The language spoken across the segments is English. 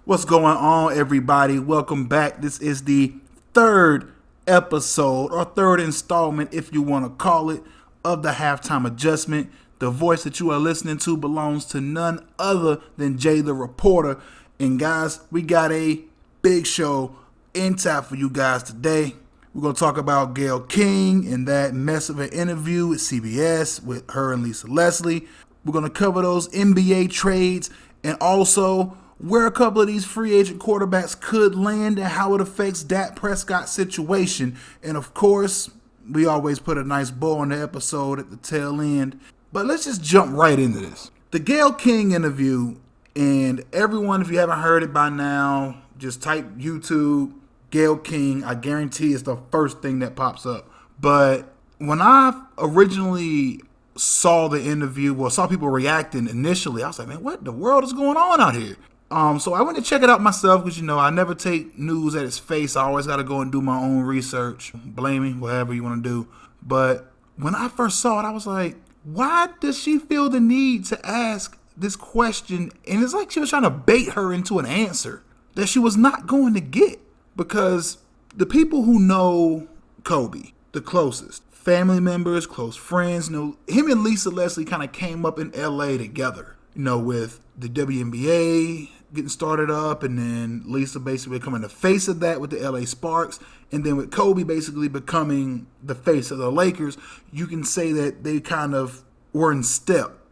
What's going on, everybody? Welcome back. This is the third episode, or third installment, if you want to call it, of the Halftime Adjustment. The voice that you are listening to belongs to none other than Jay the Reporter. And guys, we got a big show in tap for you guys today. We're going to talk about Gayle King and that mess of an interview with CBS with her and Lisa Leslie. We're going to cover those NBA trades and also where a couple of these free agent quarterbacks could land and how it affects Dak Prescott's situation. And of course, we always put a nice bow on the episode at the tail end. But let's just jump right into this. The Gayle King interview, and everyone, if you haven't heard it by now, just type YouTube, Gayle King. I guarantee it's the first thing that pops up. But when I originally saw the interview, saw people reacting initially, I was like, man, what the world is going on out here? So I went to check it out myself because, I never take news at its face. I always got to go and do my own research. Blame me, whatever you want to do. But when I first saw it, I was like, why does she feel the need to ask this question? And it's like she was trying to bait her into an answer that she was not going to get. Because the people who know Kobe, the closest, family members, close friends, him and Lisa Leslie kind of came up in LA together, with the WNBA getting started up, and then Lisa basically becoming the face of that with the LA Sparks, and then with Kobe basically becoming the face of the Lakers. You can say that they kind of were in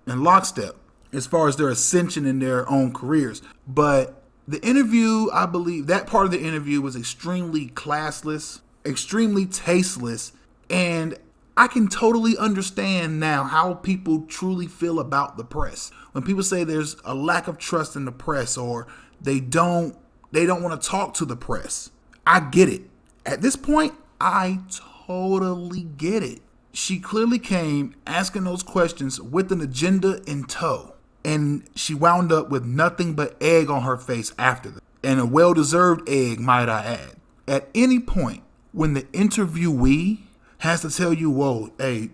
lockstep as far as their ascension in their own careers. But the interview, I believe that part of the interview was extremely classless, extremely tasteless, and I can totally understand now how people truly feel about the press. When people say there's a lack of trust in the press, or they don't want to talk to the press, I get it. At this point, I totally get it. She clearly came asking those questions with an agenda in tow, and she wound up with nothing but egg on her face after that, and a well-deserved egg, might I add. At any point, when the interviewee has to tell you, whoa, hey,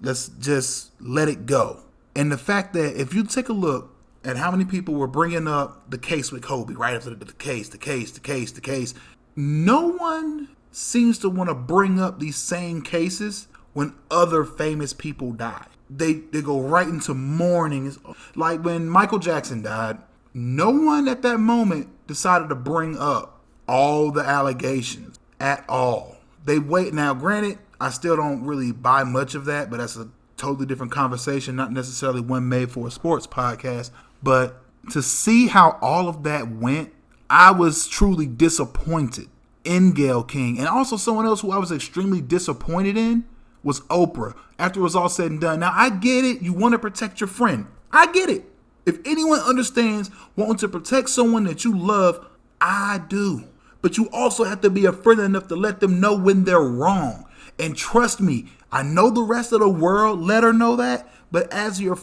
let's just let it go. And the fact that if you take a look at how many people were bringing up the case with Kobe, right after the case, no one seems to want to bring up these same cases when other famous people die. They go right into mourning. Like when Michael Jackson died, no one at that moment decided to bring up all the allegations at all. They wait. Now, granted, I still don't really buy much of that, but that's a totally different conversation, not necessarily one made for a sports podcast. But to see how all of that went, I was truly disappointed in Gayle King. And also someone else who I was extremely disappointed in was Oprah. After it was all said and done. Now, I get it. You want to protect your friend. I get it. If anyone understands wanting to protect someone that you love, I do. But you also have to be a friend enough to let them know when they're wrong. And trust me, I know the rest of the world let her know that, but as a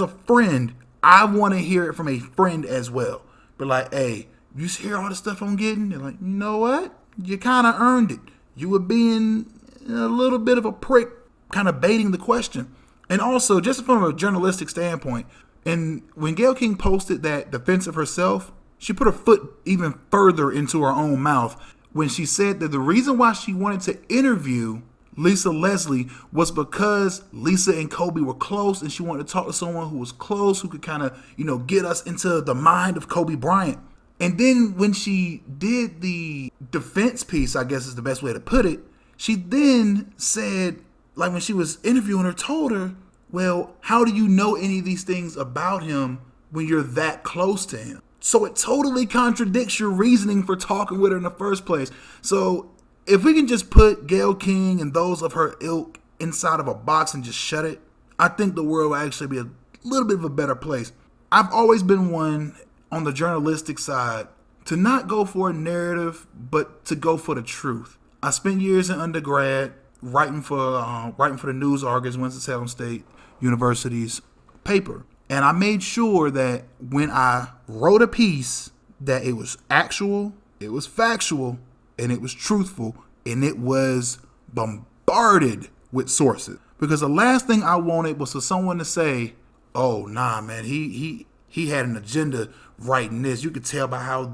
friend, I want to hear it from a friend as well. But like, hey, you hear all the stuff I'm getting? They're like, you know what? You kind of earned it. You were being a little bit of a prick, kind of baiting the question. And also, just from a journalistic standpoint, and when Gayle King posted that defense of herself, she put her foot even further into her own mouth when she said that the reason why she wanted to interview Lisa Leslie was because Lisa and Kobe were close, and she wanted to talk to someone who was close, who could kind of, get us into the mind of Kobe Bryant. And then when she did the defense piece, I guess is the best way to put it, she then said, like when she was interviewing her, told her, well, how do you know any of these things about him when you're that close to him? So it totally contradicts your reasoning for talking with her in the first place. So if we can just put Gayle King and those of her ilk inside of a box and just shut it, I think the world will actually be a little bit of a better place. I've always been one on the journalistic side to not go for a narrative, but to go for the truth. I spent years in undergrad writing for the News Argus, Winston-Salem State University's paper. And I made sure that when I wrote a piece that it was actual, it was factual, and it was truthful, and it was bombarded with sources. Because the last thing I wanted was for someone to say, oh, nah, man, he he had an agenda writing this. You could tell by how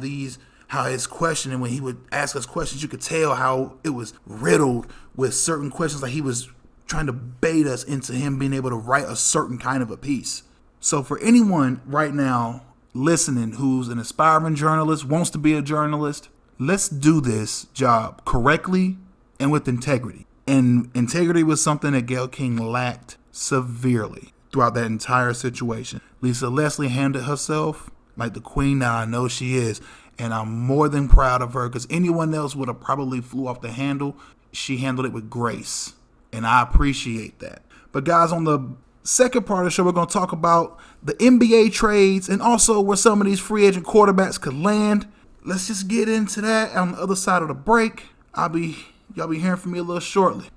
his questioning, when he would ask us questions, you could tell how it was riddled with certain questions, like he was trying to bait us into him being able to write a certain kind of a piece. So for anyone right now listening who's an aspiring journalist, wants to be a journalist, let's do this job correctly and with integrity. And integrity was something that Gayle King lacked severely throughout that entire situation. Lisa Leslie handled herself like the queen that I know she is, and I'm more than proud of her, because anyone else would have probably flew off the handle. She handled it with grace, and I appreciate that. But guys, on the second part of the show, we're going to talk about the NBA trades and also where some of these free agent quarterbacks could land. Let's just get into that on the other side of the break. Y'all be hearing from me a little shortly.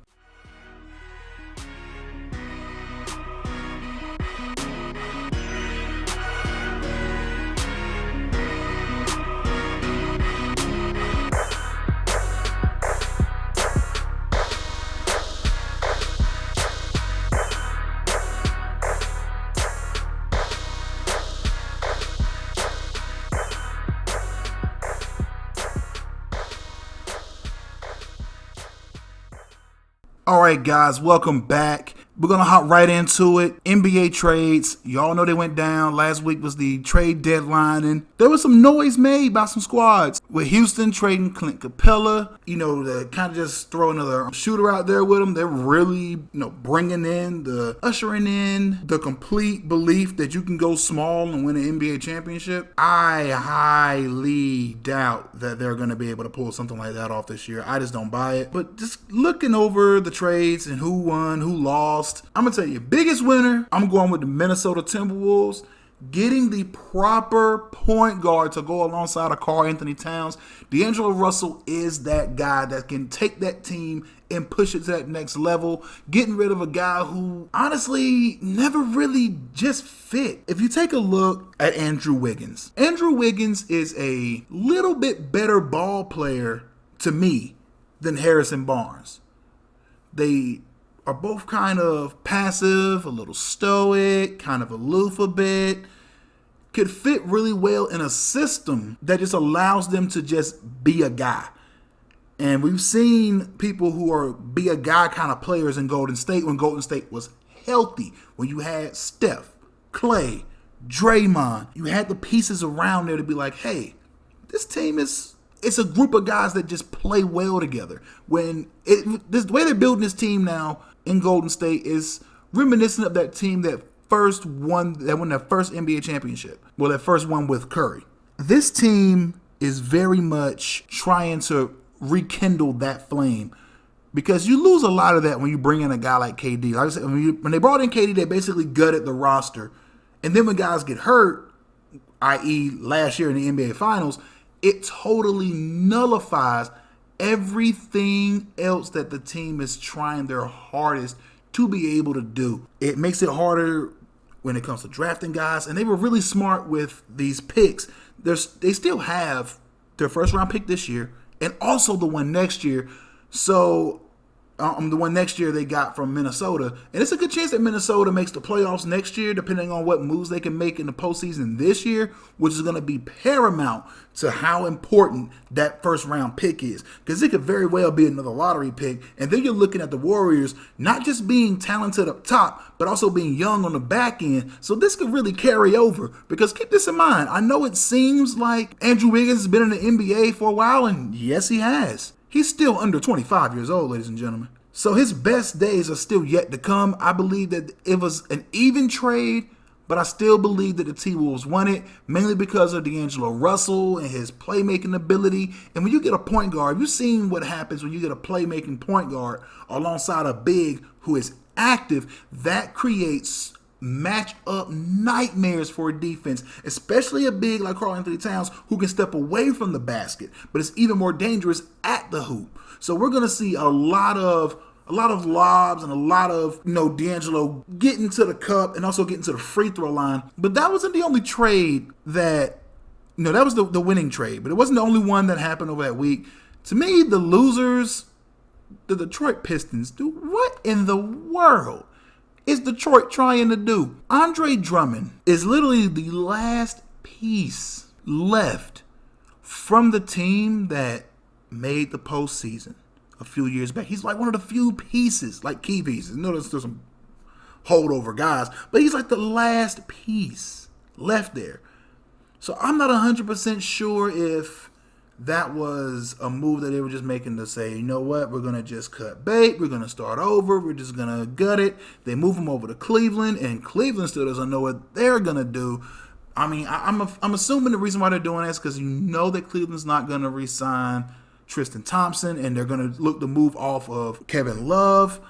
All right, guys, welcome back. We're going to hop right into it. NBA trades. Y'all know they went down. Last week was the trade deadline, and there was some noise made by some squads. With Houston trading Clint Capella, to kind of just throw another shooter out there with them. They're really, ushering in the complete belief that you can go small and win an NBA championship. I highly doubt that they're going to be able to pull something like that off this year. I just don't buy it. But just looking over the trades and who won, who lost, I'm going to tell you, biggest winner, I'm going with the Minnesota Timberwolves. Getting the proper point guard to go alongside of Karl-Anthony Towns. D'Angelo Russell is that guy that can take that team and push it to that next level. Getting rid of a guy who honestly never really just fit. If you take a look at Andrew Wiggins is a little bit better ball player to me than Harrison Barnes. They are both kind of passive, a little stoic, kind of aloof a bit. Could fit really well in a system that just allows them to just be a guy. And we've seen people who are be a guy kind of players in Golden State when Golden State was healthy. When you had Steph, Clay, Draymond, you had the pieces around there to be like, hey, this team it's a group of guys that just play well together. The way they're building this team now in Golden State is reminiscent of that team that won their first NBA championship. Well, that first one with Curry. This team is very much trying to rekindle that flame, because you lose a lot of that when you bring in a guy like KD. Like I said, when they brought in KD, they basically gutted the roster. And then when guys get hurt, i.e. last year in the NBA Finals, it totally nullifies everything else that the team is trying their hardest to be able to do. It makes it harder when it comes to drafting guys, and they were really smart with these picks. They still have their first round pick this year and also the one next year. So the one next year they got from Minnesota. And it's a good chance that Minnesota makes the playoffs next year, depending on what moves they can make in the postseason this year, which is going to be paramount to how important that first round pick is. Because it could very well be another lottery pick. And then you're looking at the Warriors not just being talented up top, but also being young on the back end. So this could really carry over. Because keep this in mind, I know it seems like Andrew Wiggins has been in the NBA for a while, and yes, he has. He's still under 25 years old, ladies and gentlemen. So his best days are still yet to come. I believe that it was an even trade, but I still believe that the T-Wolves won it, mainly because of D'Angelo Russell and his playmaking ability. And when you get a point guard, you've seen what happens when you get a playmaking point guard alongside a big who is active. That creates match-up nightmares for a defense, especially a big like Karl-Anthony Towns who can step away from the basket, but it's even more dangerous at the hoop. So we're going to see a lot of lobs and a lot of D'Angelo getting to the cup and also getting to the free throw line. But that wasn't the only trade that that was the winning trade, but it wasn't the only one that happened over that week. To me, the losers, the Detroit Pistons, dude, what in the world? is Detroit trying to do? Andre Drummond is literally the last piece left from the team that made the postseason a few years back. He's like one of the few pieces, like key pieces. Notice there's some holdover guys, but he's like the last piece left there. So I'm not 100% sure if that was a move that they were just making to say, you know what, we're going to just cut bait, we're going to start over, we're just going to gut it. They move him over to Cleveland, and Cleveland still doesn't know what they're going to do. I mean, I'm assuming the reason why they're doing this is because you know that Cleveland's not going to re-sign Tristan Thompson, and they're going to look to move off of Kevin Love.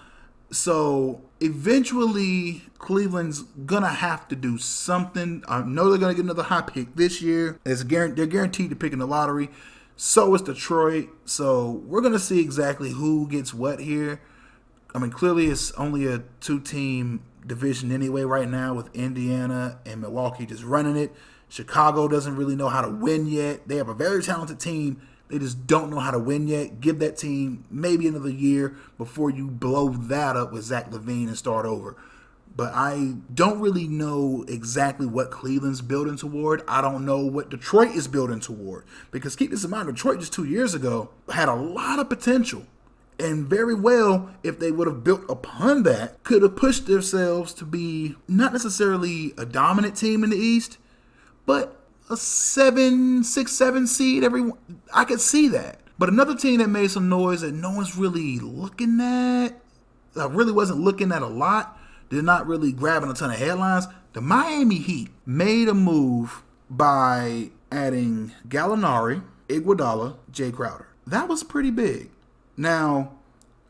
So eventually, Cleveland's going to have to do something. I know they're going to get another high pick this year. They're guaranteed to pick in the lottery. So is Detroit. So we're going to see exactly who gets what here. I mean, clearly it's only a two-team division anyway right now, with Indiana and Milwaukee just running it. Chicago doesn't really know how to win yet. They have a very talented team. They just don't know how to win yet. Give that team maybe another year before you blow that up with Zach LaVine and start over. But I don't really know exactly what Cleveland's building toward. I don't know what Detroit is building toward. Because keep this in mind, Detroit just 2 years ago had a lot of potential. And very well, if they would have built upon that, could have pushed themselves to be not necessarily a dominant team in the East, but a 6, 7 seed. I could see that. But another team that made some noise that no one's really looking at, I really wasn't looking at a lot, they're not really grabbing a ton of headlines. The Miami Heat made a move by adding Gallinari, Iguodala, Jay Crowder. That was pretty big. Now,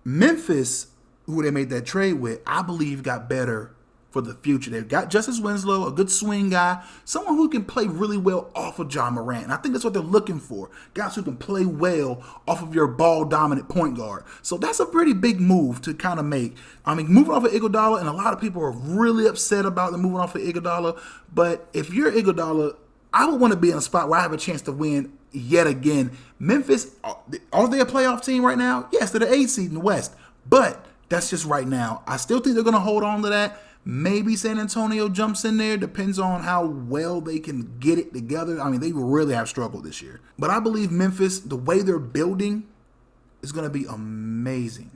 Memphis, who they made that trade with, I believe got better for the future. They've got Justice Winslow, a good swing guy, someone who can play really well off of John Morant. And I think that's what they're looking for, guys who can play well off of your ball-dominant point guard. So that's a pretty big move to kind of make. I mean, moving off of Iguodala, and a lot of people are really upset about the moving off of Iguodala, but if you're Iguodala, I would want to be in a spot where I have a chance to win yet again. Memphis, are they a playoff team right now? Yes, they're the 8th seed in the West, but that's just right now. I still think they're going to hold on to that. Maybe San Antonio jumps in there. Depends on how well they can get it together. I mean, they really have struggled this year. But I believe Memphis, the way they're building, is going to be amazing.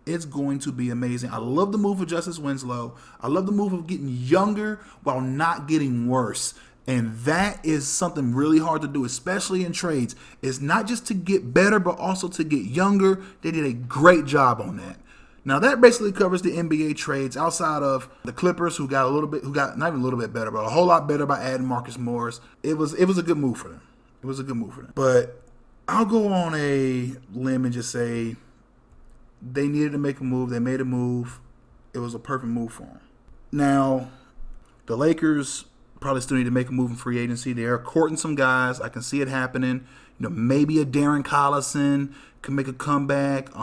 It's going to be amazing. I love the move of Justice Winslow. I love the move of getting younger while not getting worse. And that is something really hard to do, especially in trades. It's not just to get better, but also to get younger. They did a great job on that. Now that basically covers the NBA trades outside of the Clippers, who got not even a little bit better, but a whole lot better by adding Marcus Morris. It was a good move for them. It was a good move for them. But I'll go on a limb and just say they needed to make a move. They made a move. It was a perfect move for them. Now, the Lakers probably still need to make a move in free agency. They are courting some guys. I can see it happening. You know, maybe a Darren Collison can make a comeback.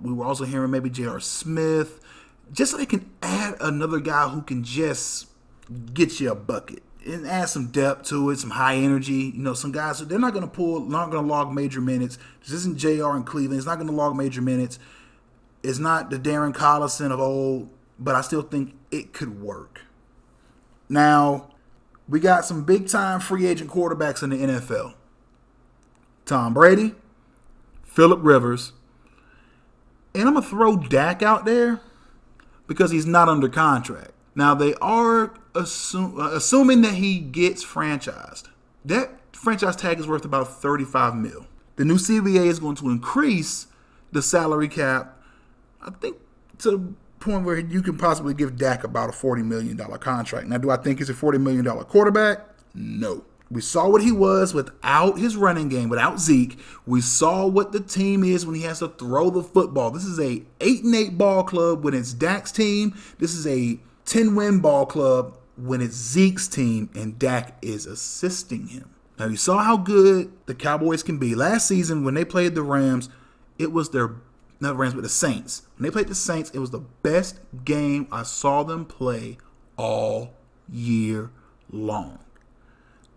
We were also hearing maybe J.R. Smith, just so they can add another guy who can just get you a bucket and add some depth to it, some high energy. You know, some guys, they're not going to log major minutes. This isn't J.R. in Cleveland. It's not going to log major minutes. It's not the Darren Collison of old, but I still think it could work. Now, we got some big-time free agent quarterbacks in the NFL. Tom Brady, Phillip Rivers, and I'm going to throw Dak out there because he's not under contract. Now, they are assuming that he gets franchised. That franchise tag is worth about $35 million. The new CBA is going to increase the salary cap, I think, to the point where you can possibly give Dak about a $40 million contract. Now, do I think he's a $40 million quarterback? No. We saw what he was without his running game, without Zeke. We saw what the team is when he has to throw the football. This is a 8-8 ball club when it's Dak's team. This is a 10-win ball club when it's Zeke's team, and Dak is assisting him. Now, you saw how good the Cowboys can be. Last season, when they played the Rams, it was not the Rams, but the Saints. When they played the Saints, it was the best game I saw them play all year long.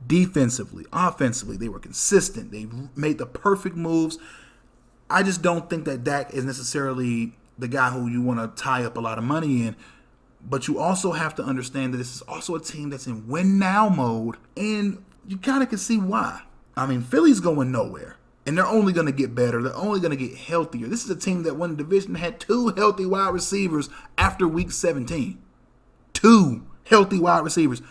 Defensively, offensively, they were consistent. They made the perfect moves. I just don't think that Dak is necessarily the guy who you want to tie up a lot of money in. But you also have to understand that this is also a team that's in win now mode, and you kind of can see why. I mean, Philly's going nowhere, and they're only going to get better. They're only going to get healthier. This is a team that won the division, had 2 healthy wide receivers after week 17. 2 healthy wide receivers,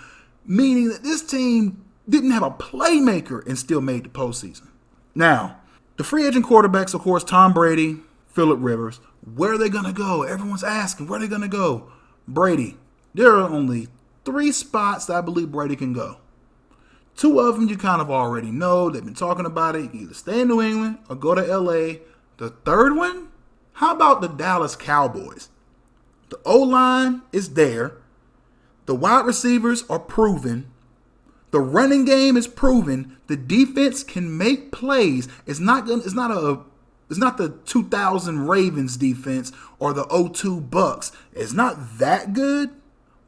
meaning that this team didn't have a playmaker and still made the postseason. Now, the free agent quarterbacks, of course, Tom Brady, Phillip Rivers. Where are they going to go? Everyone's asking, where are they going to go? Brady. There are only 3 spots that I believe Brady can go. 2 of them you kind of already know. They've been talking about it. You can either stay in New England or go to LA. The third one? How about the Dallas Cowboys? The O-line is there. The wide receivers are proven. The running game is proven. The defense can make plays. It's not the 2000 Ravens defense or the 02 Bucks. It's not that good,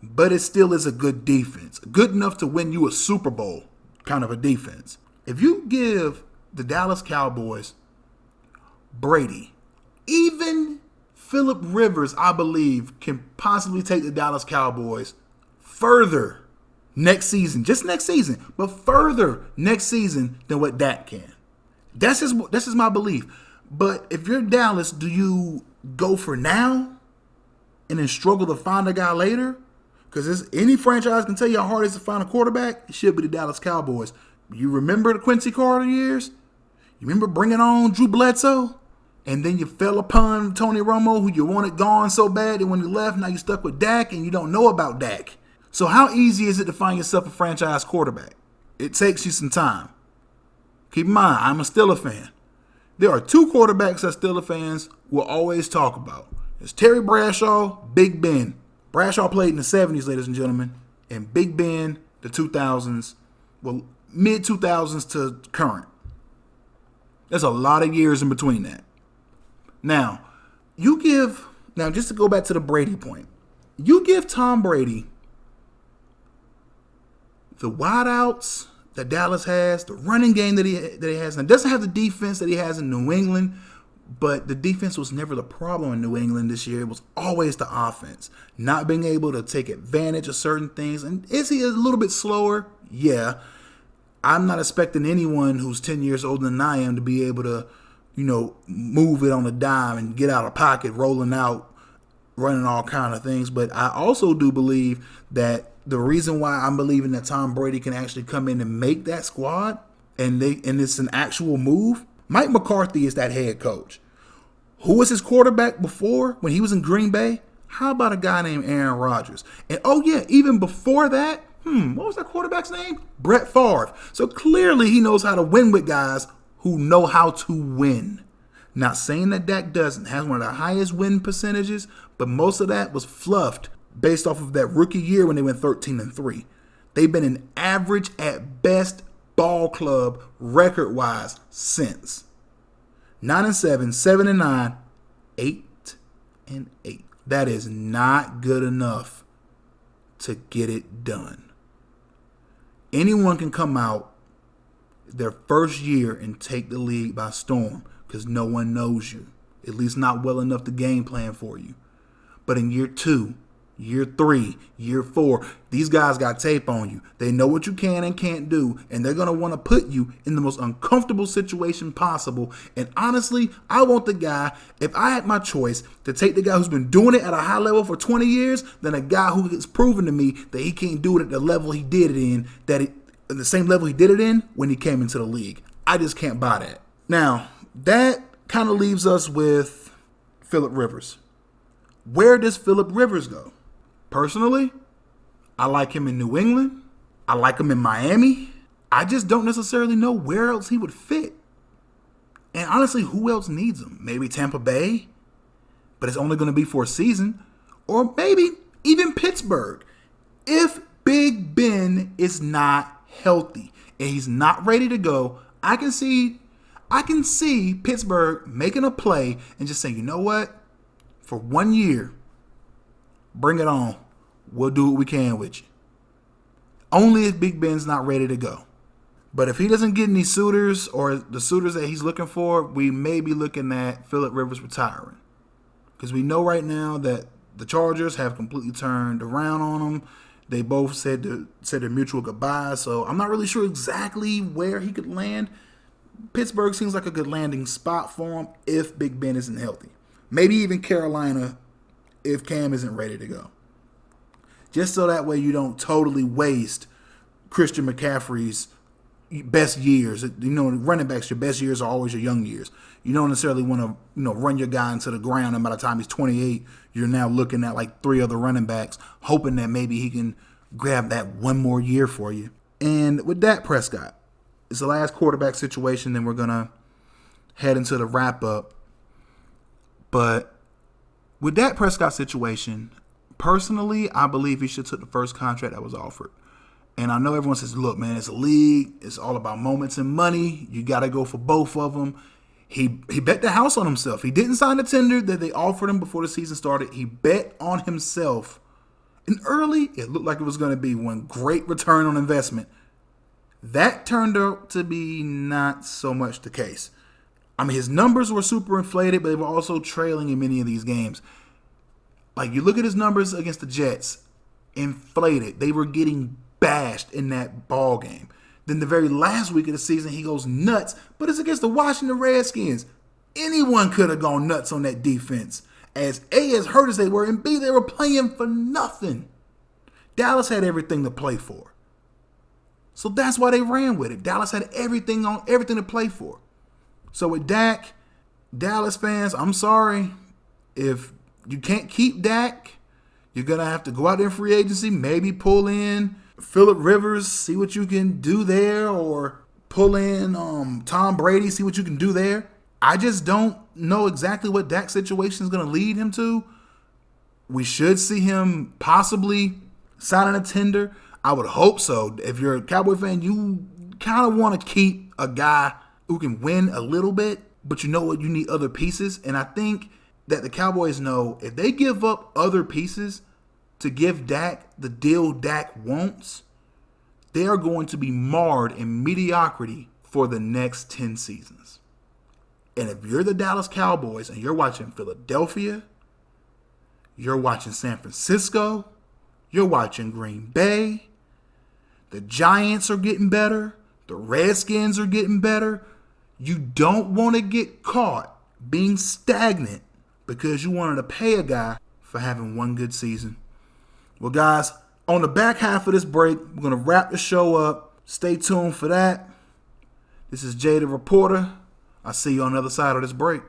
but it still is a good defense. Good enough to win you a Super Bowl kind of a defense. If you give the Dallas Cowboys Brady, even Phillip Rivers, I believe, can possibly take the Dallas Cowboys further next season. Just next season, but further next season than what Dak can. That's just my belief. But if you're Dallas, do you go for now and then struggle to find a guy later? Because any franchise can tell you how hard it is to find a quarterback. It should be the Dallas Cowboys. You remember the Quincy Carter years? You remember bringing on Drew Bledsoe? And then you fell upon Tony Romo, who you wanted gone so bad that when you left, now you're stuck with Dak and you don't know about Dak. So how easy is it to find yourself a franchise quarterback? It takes you some time. Keep in mind, I'm a Steelers fan. There are 2 quarterbacks that Steelers fans will always talk about. It's Terry Bradshaw, Big Ben. Bradshaw played in the 70s, ladies and gentlemen, and Big Ben, the 2000s, well, mid-2000s to current. There's a lot of years in between that. Now, just to go back to the Brady point, you give Tom Brady the wideouts that Dallas has, the running game that he has, and doesn't have the defense that he has in New England, but the defense was never the problem in New England this year. It was always the offense, not being able to take advantage of certain things. And is he a little bit slower? Yeah. I'm not expecting anyone who's 10 years older than I am to be able to, move it on a dime and get out of pocket, rolling out, running all kind of things. But I also do believe that the reason why I'm believing that Tom Brady can actually come in and make that squad and it's an actual move. Mike McCarthy is that head coach. Who was his quarterback before when he was in Green Bay? How about a guy named Aaron Rodgers? And even before that, what was that quarterback's name? Brett Favre. So clearly he knows how to win with guys who know how to win. Not saying that Dak doesn't. Has one of the highest win percentages, but most of that was fluffed based off of that rookie year when they went 13-3. They've been an average at best ball club record-wise since. 9-7, 7-9, 8-8. That is not good enough to get it done. Anyone can come out their first year and take the league by storm because no one knows you, at least not well enough to game plan for you. But in year 2, year 3, year 4, these guys got tape on you. They know what you can and can't do, and they're going to want to put you in the most uncomfortable situation possible. And honestly, I want the guy, if I had my choice, to take the guy who's been doing it at a high level for 20 years than a guy who has proven to me that he can't do it at the level he did it in, the same level he did it in when he came into the league. I just can't buy that. Now, that kind of leaves us with Phillip Rivers. Where does Phillip Rivers go? Personally, I like him in New England. I like him in Miami. I just don't necessarily know where else he would fit. And honestly, who else needs him? Maybe Tampa Bay, but it's only going to be for a season. Or maybe even Pittsburgh. If Big Ben is not healthy and he's not ready to go, I can see Pittsburgh making a play and just saying, you know what? For 1 year, bring it on. We'll do what we can with you. Only if Big Ben's not ready to go. But if he doesn't get any suitors or the suitors that he's looking for, we may be looking at Phillip Rivers retiring. Because we know right now that the Chargers have completely turned around on him. They both said their mutual goodbyes, so I'm not really sure exactly where he could land. Pittsburgh seems like a good landing spot for him if Big Ben isn't healthy. Maybe even Carolina if Cam isn't ready to go. Just so that way you don't totally waste Christian McCaffrey's best years. Running backs, your best years are always your young years. You don't necessarily want to, run your guy into the ground, and by the time he's 28, you're now looking at like 3 other running backs, hoping that maybe he can grab that one more year for you. And with Dak Prescott, it's the last quarterback situation, then we're going to head into the wrap-up. But with Dak Prescott's situation, personally, I believe he should have took the first contract that was offered. And I know everyone says, look, man, it's a league. It's all about moments and money. You got to go for both of them. He bet the house on himself. He didn't sign the tender that they offered him before the season started. He bet on himself. And early, it looked like it was going to be one great return on investment. That turned out to be not so much the case. I mean, his numbers were super inflated, but they were also trailing in many of these games. Like, you look at his numbers against the Jets, inflated. They were getting bashed in that ball game. Then the very last week of the season, he goes nuts, but it's against the Washington Redskins. Anyone could have gone nuts on that defense. As hurt as they were, and B, they were playing for nothing. Dallas had everything to play for. So that's why they ran with it. Dallas had everything to play for. So with Dak, Dallas fans, I'm sorry. If you can't keep Dak, you're going to have to go out there in free agency, maybe pull in Phillip Rivers, see what you can do there, or pull in Tom Brady, see what you can do there. I just don't know exactly what Dak's situation is going to lead him to. We should see him possibly signing a tender. I would hope so. If you're a Cowboy fan, you kind of want to keep a guy who can win a little bit, but you know what? You need other pieces. And I think that the Cowboys know if they give up other pieces to give Dak the deal Dak wants, they are going to be marred in mediocrity for the next 10 seasons. And if you're the Dallas Cowboys and you're watching Philadelphia, you're watching San Francisco, you're watching Green Bay, the Giants are getting better, the Redskins are getting better, you don't want to get caught being stagnant because you wanted to pay a guy for having one good season. Well, guys, on the back half of this break, we're going to wrap the show up. Stay tuned for that. This is Jay the Reporter. I'll see you on the other side of this break.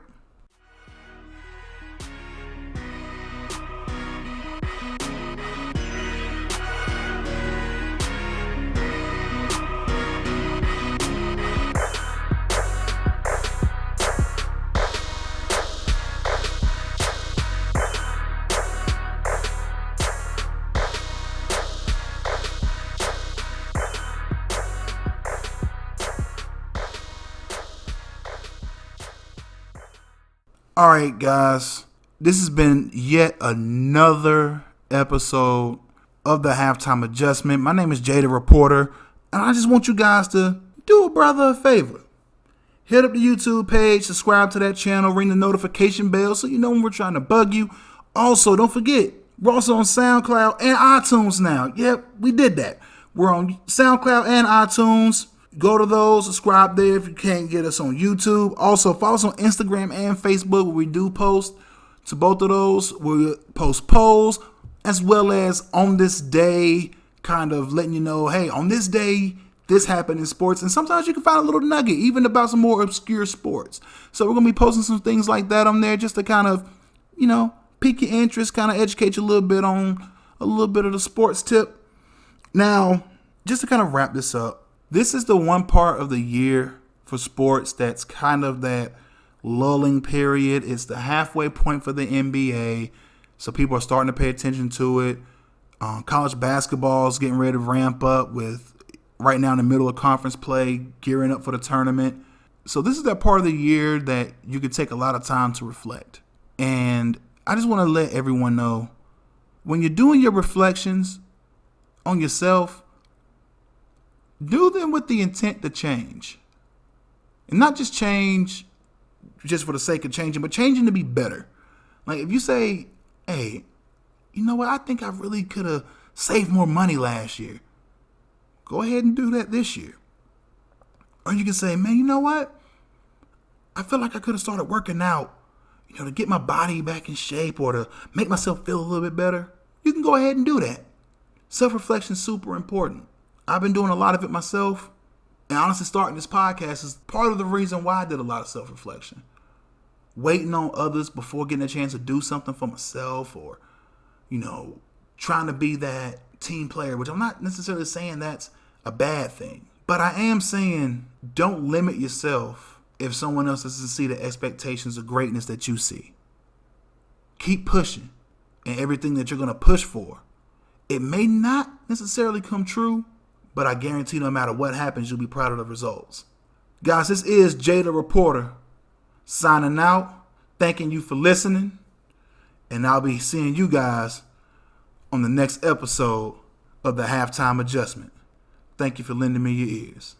All right, guys, this has been yet another episode of the Halftime Adjustment. My name is Jay the Reporter, and I just want you guys to do a brother a favor. Hit up the YouTube page, subscribe to that channel, ring the notification bell so you know when we're trying to bug you. Also, don't forget, we're also on SoundCloud and iTunes now. Yep, we did that. We're on SoundCloud and iTunes. Go to those, subscribe there if you can't get us on YouTube. Also, follow us on Instagram and Facebook where we do post to both of those. We post polls as well as on this day, kind of letting you know, hey, on this day, this happened in sports. And sometimes you can find a little nugget, even about some more obscure sports. So we're going to be posting some things like that on there just to kind of, pique your interest, kind of educate you a little bit on a little bit of the sports tip. Now, just to kind of wrap this up, this is the one part of the year for sports that's kind of that lulling period. It's the halfway point for the NBA, so people are starting to pay attention to it. College basketball is getting ready to ramp up with right now in the middle of conference play, gearing up for the tournament. So this is that part of the year that you could take a lot of time to reflect. And I just want to let everyone know, when you're doing your reflections on yourself, do them with the intent to change. And not just change just for the sake of changing, but changing to be better. Like if you say, hey, you know what, I think I really could have saved more money last year. Go ahead and do that this year. Or you can say, man, you know what? I feel like I could have started working out, to get my body back in shape or to make myself feel a little bit better. You can go ahead and do that. Self-reflection is super important. I've been doing a lot of it myself. And honestly, starting this podcast is part of the reason why I did a lot of self-reflection. Waiting on others before getting a chance to do something for myself or, trying to be that team player, which I'm not necessarily saying that's a bad thing. But I am saying don't limit yourself if someone else doesn't see the expectations of greatness that you see. Keep pushing in everything that you're going to push for. It may not necessarily come true, but I guarantee no matter what happens, you'll be proud of the results. Guys, this is Jay the Reporter signing out. Thanking you for listening. And I'll be seeing you guys on the next episode of the Halftime Adjustment. Thank you for lending me your ears.